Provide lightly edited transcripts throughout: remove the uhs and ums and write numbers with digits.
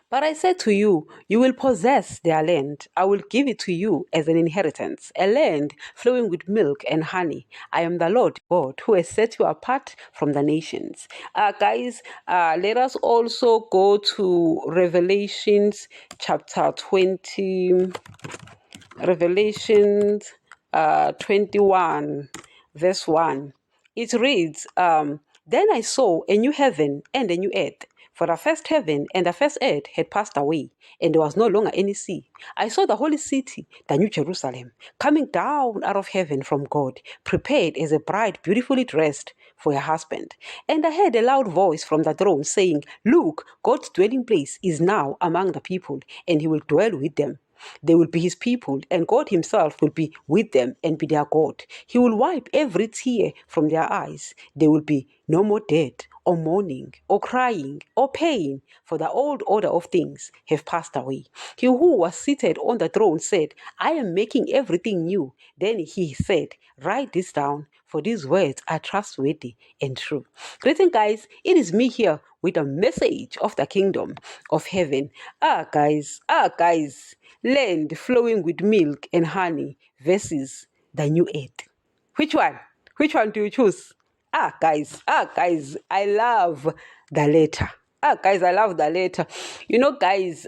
But I said to you, you will possess their land. I will give it to you as an inheritance, a land flowing with milk and honey. I am the Lord God who has set you apart from the nations. Guys, let us also go to Revelations chapter 20. Revelations 21, verse 1. It reads, Then I saw a new heaven and a new earth. For the first heaven and the first earth had passed away, and there was no longer any sea. I saw the holy city, the new Jerusalem, coming down out of heaven from God, prepared as a bride beautifully dressed for her husband. And I heard a loud voice from the throne saying, Look, God's dwelling place is now among the people, and he will dwell with them. They will be his people, and God himself will be with them and be their God. He will wipe every tear from their eyes. There will be no more death, or mourning, or crying, or pain, for the old order of things have passed away. He who was seated on the throne said, I am making everything new. Then he said, Write this down, for these words are trustworthy and true. Greeting, guys. It is me here with a message of the kingdom of heaven. Guys, land flowing with milk and honey versus the new earth. Which one? Which one do you choose? Guys, I love the letter. Guys, I love the letter. You know, guys,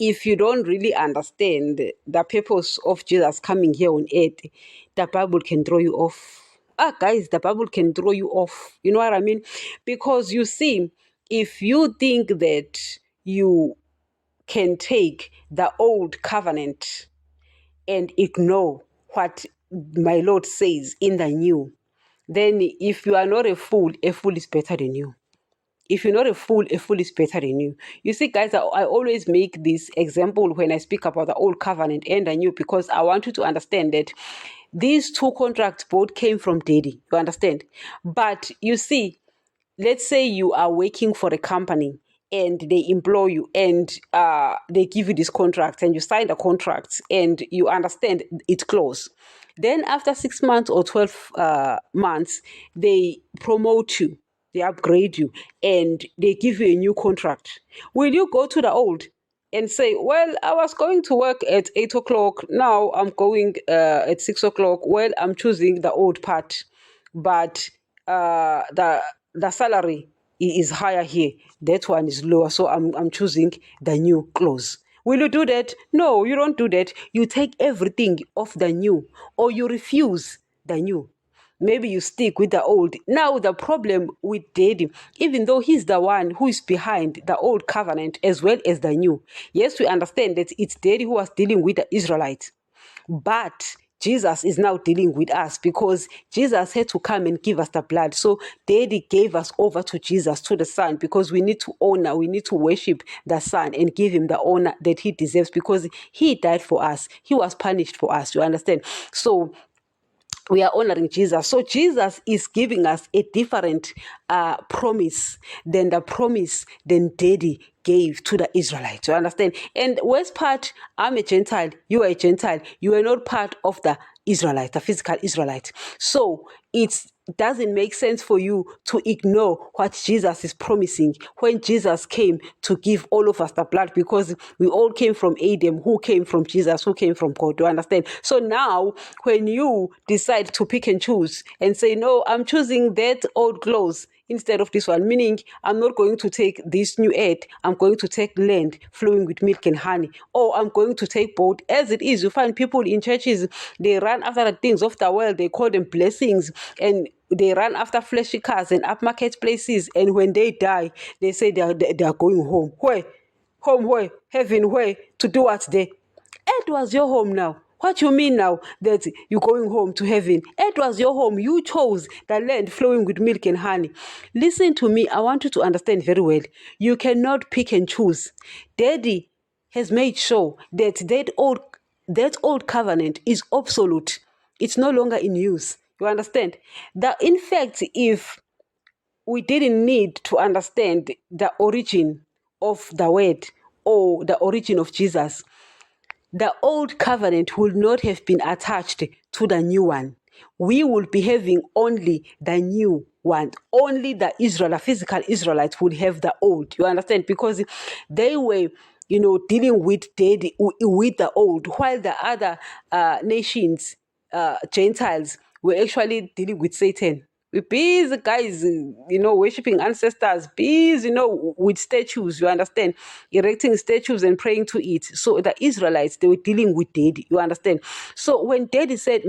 if you don't really understand the purpose of Jesus coming here on earth, the Bible can throw you off. Guys, the Bible can throw you off. You know what I mean? Because you see, if you think that you can take the old covenant and ignore what my Lord says in the new, then if you are not a fool is better than you. If you're not a fool is better than you. You see, guys, I always make this example when I speak about the old covenant and the new, because I want you to understand that these two contracts both came from Daddy. You understand? But you see, let's say you are working for a company and they employ you and they give you this contract and you sign the contract and you understand it's close. Then after 6 months or 12 months, they promote you, they upgrade you, and they give you a new contract. Will you go to the old and say, well, I was going to work at 8 o'clock, now I'm going at 6 o'clock, well, I'm choosing the old part, but the salary is higher here, that one is lower, so I'm choosing the new clothes. Will you do that? No, you don't do that. You take everything of the new, or you refuse the new. Maybe you stick with the old. Now the problem with Daddy, even though he's the one who is behind the old covenant as well as the new, yes, we understand that it's Daddy who was dealing with the Israelites, but Jesus is now dealing with us because Jesus had to come and give us the blood. So Daddy gave us over to Jesus, to the Son, because we need to honor, we need to worship the Son and give him the honor that he deserves, because he died for us. He was punished for us. You understand? So we are honoring Jesus. So Jesus is giving us a different promise than the promise than Daddy gave to the Israelites. You understand? And worst part, I'm a Gentile, you are a Gentile. You are not part of the Israelites, the physical Israelites. So it doesn't make sense for you to ignore what Jesus is promising when Jesus came to give all of us the blood, because we all came from Adam, who came from Jesus, who came from God. Do you understand? So now when you decide to pick and choose and say, no, I'm choosing that old clothes instead of this one, meaning I'm not going to take this new earth, I'm going to take land flowing with milk and honey, or I'm going to take both. As it is, you find people in churches, they run after the things of the world, they call them blessings, and they run after fleshy cars and upmarket places, and when they die, they say they are going home. Where? Home where? Heaven where? To do what there? Earth was your home now. What you mean now that you're going home to heaven? It was your home. You chose the land flowing with milk and honey. Listen to me. I want you to understand very well. You cannot pick and choose. Daddy has made sure that that old covenant is obsolete. It's no longer in use. You understand? That in fact, if we didn't need to understand the origin of the word or the origin of Jesus, the old covenant would not have been attached to the new one. we will be having only the new one. Only the physical Israelites would have the old. You understand? Because they were, dealing with the old, while the other nations, Gentiles, were actually dealing with Satan. We're busy, guys, worshiping ancestors, busy, with statues, you understand, erecting statues and praying to it. So the Israelites, they were dealing with dead, you understand. So when daddy said,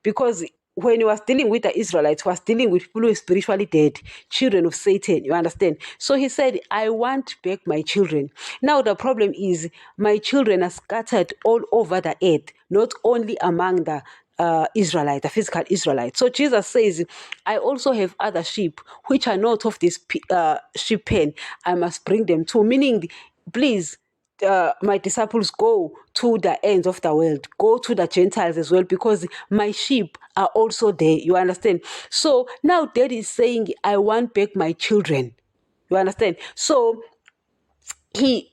because when he was dealing with the Israelites, he was dealing with people who are spiritually dead, children of Satan, you understand. So he said, I want back my children. Now the problem is, my children are scattered all over the earth, not only among the Israelite, the physical Israelite. So Jesus says, I also have other sheep which are not of this sheep pen. I must bring them too. Meaning, please, my disciples, go to the ends of the world, go to the Gentiles as well, because my sheep are also there. You understand? So now Dad is saying, I want back my children. You understand? So he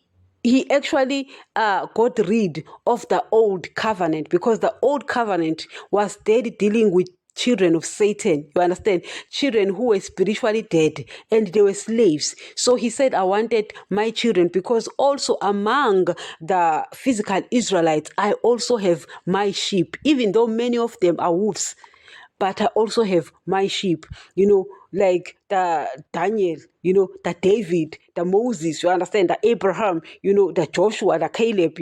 actually got rid of the old covenant, because the old covenant was dead, dealing with children of Satan, you understand, children who were spiritually dead and they were slaves. So he said, I wanted my children, because also among the physical Israelites, I also have my sheep, even though many of them are wolves, but I also have my sheep, like the Daniel, the David, the Moses, you understand, the Abraham, the Joshua, the Caleb,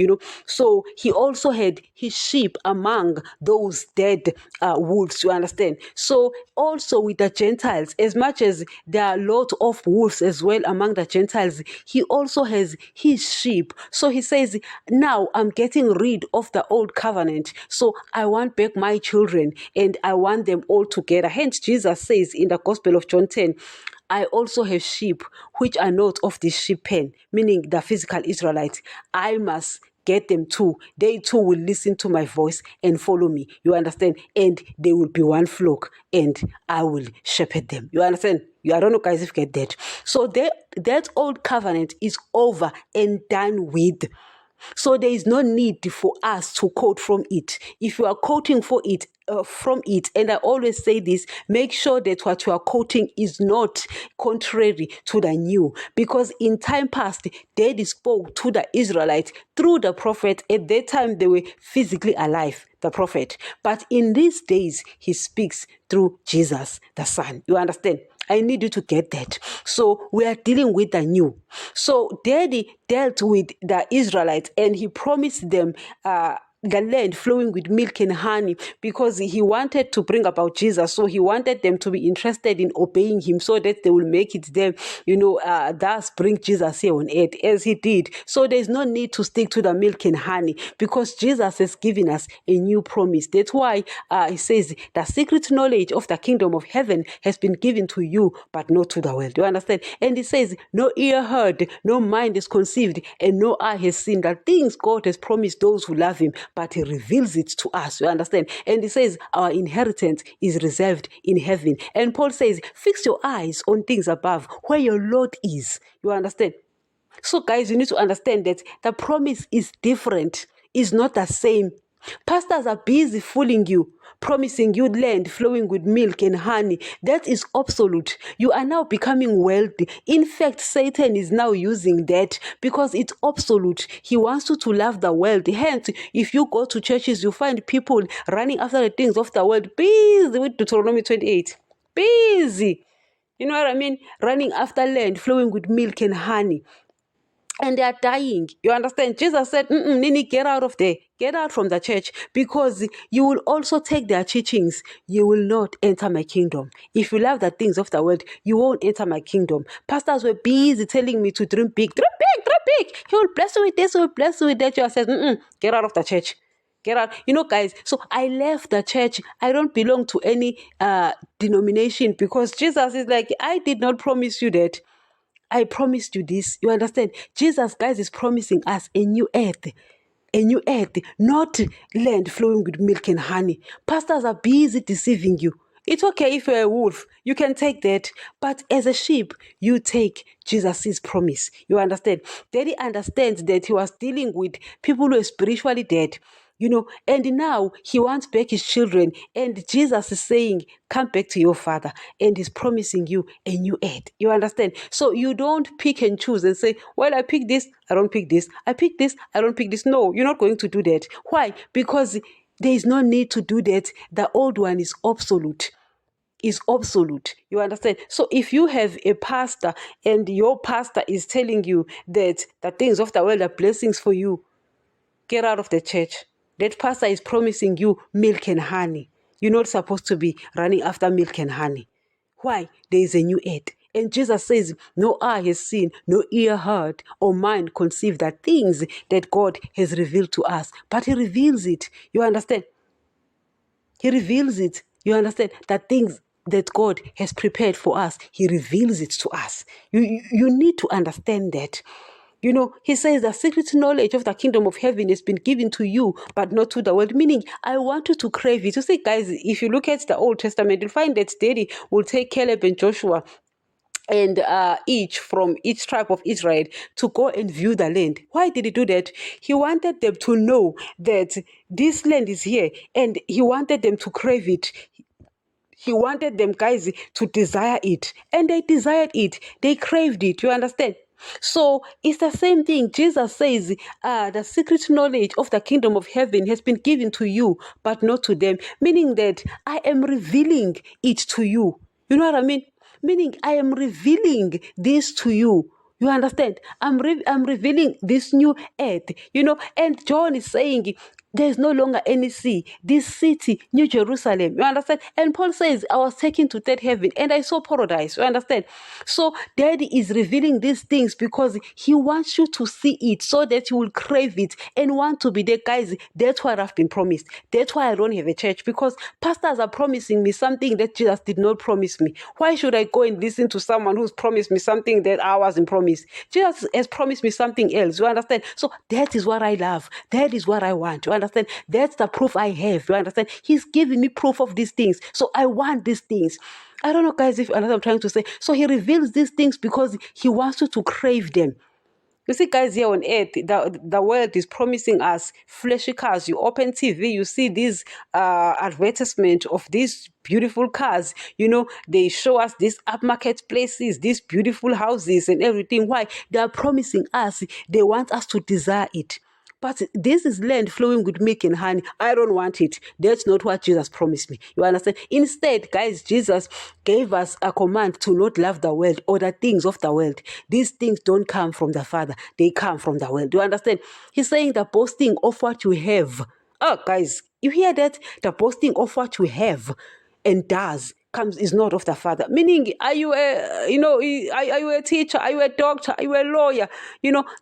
So he also had his sheep among those dead wolves, you understand. So also with the Gentiles, as much as there are a lot of wolves as well among the Gentiles, he also has his sheep. So he says, now I'm getting rid of the old covenant. So I want back my children and I want them all together. Hence, Jesus says in the Gospel of John 10, I also have sheep which are not of this sheep pen, meaning the physical Israelites. I must get them too. They too will listen to my voice and follow me. You understand? And they will be one flock and I will shepherd them. You understand? I don't know, guys, if you get that. So that old covenant is over and done with. So there is no need for us to quote from it. If you are quoting from it, and I always say this, make sure that what you are quoting is not contrary to the new. Because in time past, Daddy spoke to the Israelites through the prophet. At that time, they were physically alive, the prophet. But in these days, he speaks through Jesus, the Son. You understand? I need you to get that. So we are dealing with the new. So Daddy dealt with the Israelites and he promised them the land flowing with milk and honey, because he wanted to bring about Jesus. So he wanted them to be interested in obeying him so that they will make it there, thus bring Jesus here on earth as he did. So there's no need to stick to the milk and honey, because Jesus has given us a new promise. That's why he says the secret knowledge of the kingdom of heaven has been given to you, but not to the world. You understand? And he says, no ear heard, no mind is conceived, and no eye has seen the things God has promised those who love him, but he reveals it to us. You understand? And he says our inheritance is reserved in heaven. And Paul says, fix your eyes on things above, where your Lord is. You understand? So guys, you need to understand that the promise is different. It's not the same. Pastors are busy fooling you, promising you land flowing with milk and honey. That is absolute. You are now becoming wealthy. In fact, Satan is now using that because it's absolute. He wants you to love the world. Hence, if you go to churches, you find people running after the things of the world, busy with Deuteronomy 28. Busy. You know what I mean? Running after land flowing with milk and honey. And they are dying. You understand? Jesus said, Nini, get out of there. Get out from the church, because you will also take their teachings. You will not enter my kingdom. If you love the things of the world, you won't enter my kingdom. Pastors were busy telling me to dream big. Dream big, dream big. He will bless you with this, he will bless you with that. Jesus says, get out of the church. Get out. Guys, so I left the church. I don't belong to any denomination, because Jesus is like, I did not promise you that. I promised you this. You understand? Jesus, guys, is promising us a new earth. A new earth, not land flowing with milk and honey. Pastors are busy deceiving you. It's okay if you're a wolf. You can take that. But as a sheep, you take Jesus' promise. You understand? Daddy understands that he was dealing with people who are spiritually dead. And now he wants back his children. And Jesus is saying, come back to your father. And he's promising you a new earth. You understand? So you don't pick and choose and say, well, I pick this, I don't pick this. I pick this, I don't pick this. No, you're not going to do that. Why? Because there is no need to do that. The old one is obsolete. You understand? So if you have a pastor and your pastor is telling you that the things of the world are blessings for you, get out of the church. That pastor is promising you milk and honey. You're not supposed to be running after milk and honey. Why? There is a new earth. And Jesus says, no eye has seen, no ear heard, or mind conceived the things that God has revealed to us. But he reveals it. You understand? He reveals it. You understand? The things that God has prepared for us, he reveals it to us. You need to understand that. He says the secret knowledge of the kingdom of heaven has been given to you, but not to the world. Meaning, I want you to crave it. You see, guys, if you look at the Old Testament, you'll find that Daddy will take Caleb and Joshua and each from each tribe of Israel to go and view the land. Why did he do that? He wanted them to know that this land is here, and he wanted them to crave it. He wanted them, guys, to desire it. And they desired it. They craved it. You understand? So it's the same thing. Jesus says, the secret knowledge of the kingdom of heaven has been given to you, but not to them. Meaning that I am revealing it to you. You know what I mean? Meaning I am revealing this to you. You understand? I'm revealing this new earth, and John is saying there is no longer any sea. This city, New Jerusalem, you understand? And Paul says, I was taken to third heaven and I saw paradise, you understand? So Daddy is revealing these things because he wants you to see it so that you will crave it and want to be there. Guys, that's what I've been promised. That's why I don't have a church, because pastors are promising me something that Jesus did not promise me. Why should I go and listen to someone who's promised me something that I wasn't promised? Jesus has promised me something else, you understand? So that is what I love. That is what I want, you understand? That's the proof I have, you understand? He's giving me proof of these things, so I want these things. I don't know, guys, if you understand what I'm trying to say. So he reveals these things because he wants you to crave them. You see, guys, here on earth, the world is promising us flashy cars. You open TV, you see these advertisements of these beautiful cars. They show us these upmarket places, these beautiful houses and everything. Why? They are promising us. They want us to desire it. But this is land flowing with milk and honey. I don't want it. That's not what Jesus promised me. You understand? Instead, guys, Jesus gave us a command to not love the world or the things of the world. These things don't come from the Father. They come from the world. Do you understand? He's saying the boasting of what you have. Oh, guys, you hear that? The boasting of what you have and does is not of the Father. Meaning, are you a teacher? Are you a doctor? Are you a lawyer?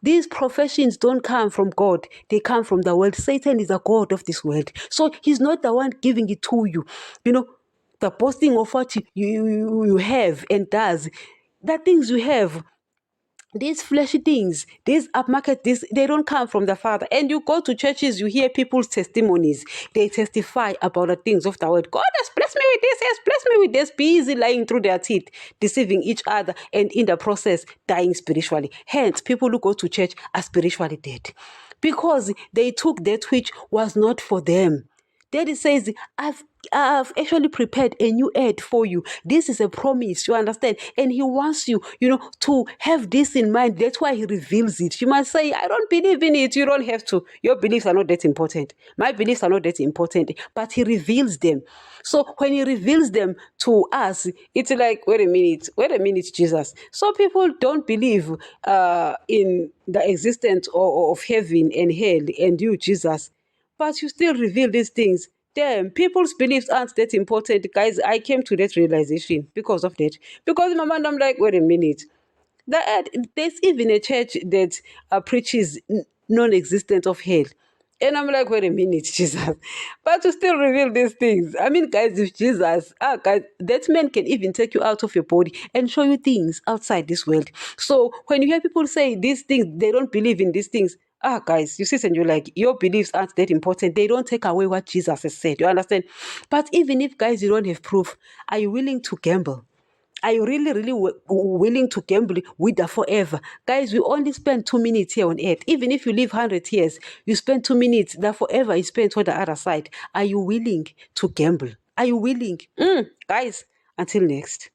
These professions don't come from God. They come from the world. Satan is the god of this world. So he's not the one giving it to you. The boasting of what you have and does, the things you have, these fleshy things, these upmarket, they don't come from the Father. And you go to churches, you hear people's testimonies. They testify about the things of the world. God has blessed me with this, has blessed me with this, busy lying through their teeth, deceiving each other, and in the process, dying spiritually. Hence, people who go to church are spiritually dead because they took that which was not for them. Daddy says, I've actually prepared a new earth for you. This is a promise, you understand? And he wants you, to have this in mind. That's why he reveals it. You might say, I don't believe in it. You don't have to. Your beliefs are not that important. My beliefs are not that important. But he reveals them. So when he reveals them to us, it's like, wait a minute, Jesus. So people don't believe in the existence of heaven and hell and you, Jesus. But you still reveal these things. Damn, people's beliefs aren't that important. Guys, I came to that realization because of that. Because in my mind, I'm like, wait a minute. There's even a church that preaches non-existence of hell. And I'm like, wait a minute, Jesus. But to still reveal these things. I mean, guys, if Jesus, guys, that man can even take you out of your body and show you things outside this world. So when you hear people say these things, they don't believe in these things. Guys, you see, and you're like, your beliefs aren't that important. They don't take away what Jesus has said. You understand? But even if, guys, you don't have proof, are you willing to gamble? Are you really, really willing to gamble with the forever? Guys, we only spend 2 minutes here on earth. Even if you live 100 years, you spend 2 minutes. The forever is spent on the other side. Are you willing to gamble? Are you willing? Guys, until next.